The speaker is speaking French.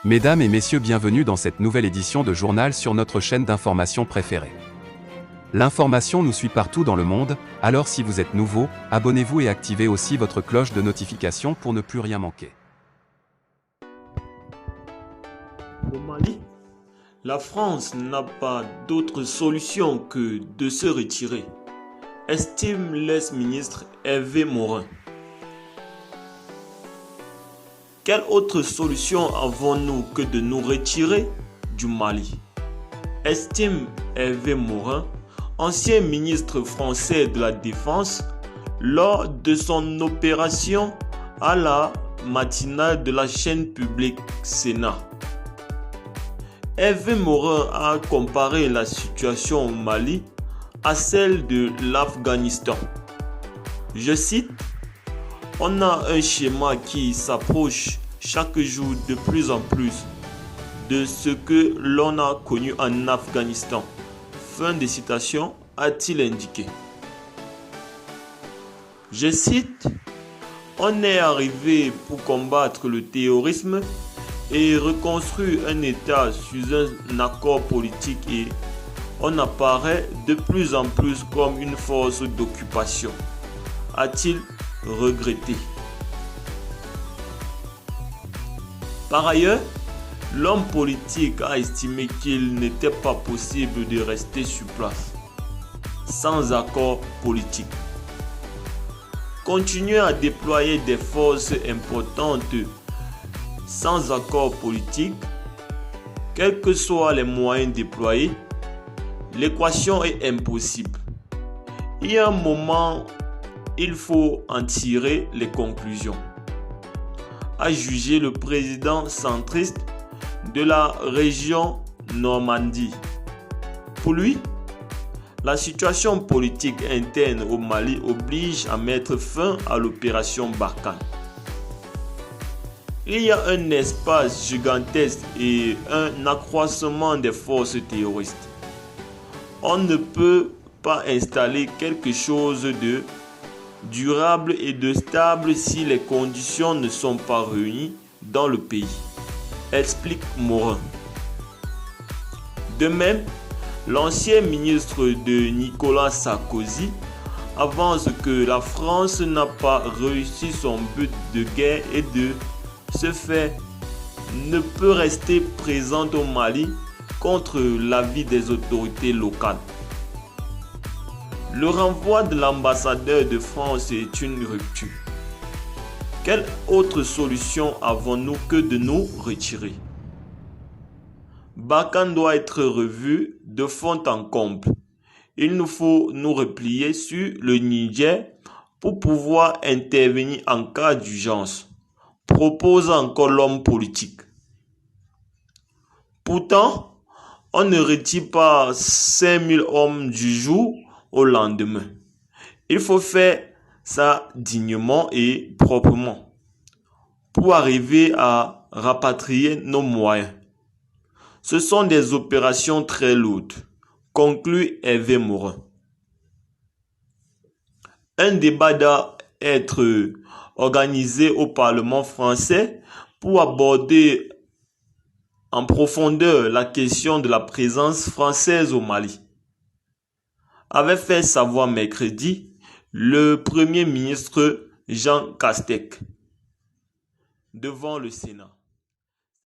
Mesdames et messieurs, bienvenue dans cette nouvelle édition de journal sur notre chaîne d'information préférée. L'information nous suit partout dans le monde, alors si vous êtes nouveau, abonnez-vous et activez aussi votre cloche de notification pour ne plus rien manquer. Au Mali, la France n'a pas d'autre solution que de se retirer, estime l'ex-ministre Hervé Morin. Quelle autre solution avons-nous que de nous retirer du Mali? Estime Hervé Morin, ancien ministre français de la Défense, lors de son opération à la matinale de la chaîne publique Sénat. Hervé Morin a comparé la situation au Mali à celle de l'Afghanistan. Je cite: on a un schéma qui s'approche chaque jour de plus en plus de ce que l'on a connu en Afghanistan. Fin de citation, a-t-il indiqué. Je cite: on est arrivé pour combattre le terrorisme et reconstruire un État sous un accord politique et on apparaît de plus en plus comme une force d'occupation, a-t-il regretté. Par ailleurs, l'homme politique a estimé qu'il n'était pas possible de rester sur place sans accord politique. Continuer à déployer des forces importantes sans accord politique, quels que soient les moyens déployés, l'équation est impossible. Il y a un moment, il faut en tirer les conclusions, a jugé le président centriste de la région Normandie. Pour lui, la situation politique interne au Mali oblige à mettre fin à l'opération Barkhane. Il y a un espace gigantesque et un accroissement des forces terroristes. On ne peut pas installer quelque chose de durable et de stable si les conditions ne sont pas réunies dans le pays, explique Morin. De même, l'ancien ministre de Nicolas Sarkozy avance que la France n'a pas réussi son but de guerre et de ce fait ne peut rester présente au Mali contre l'avis des autorités locales. Le renvoi de l'ambassadeur de France est une rupture. Quelle autre solution avons-nous que de nous retirer? Barkhane doit être revu de fond en comble. Il nous faut nous replier sur le Niger pour pouvoir intervenir en cas d'urgence, propose encore l'homme politique. Pourtant, on ne retire pas 5000 hommes du jour au lendemain. Il faut faire ça dignement et proprement pour arriver à rapatrier nos moyens. Ce sont des opérations très lourdes, conclut Hervé Morin. Un débat doit être organisé au Parlement français pour aborder en profondeur la question de la présence française au Mali, avait fait savoir mercredi le Premier ministre Jean Castex devant le Sénat.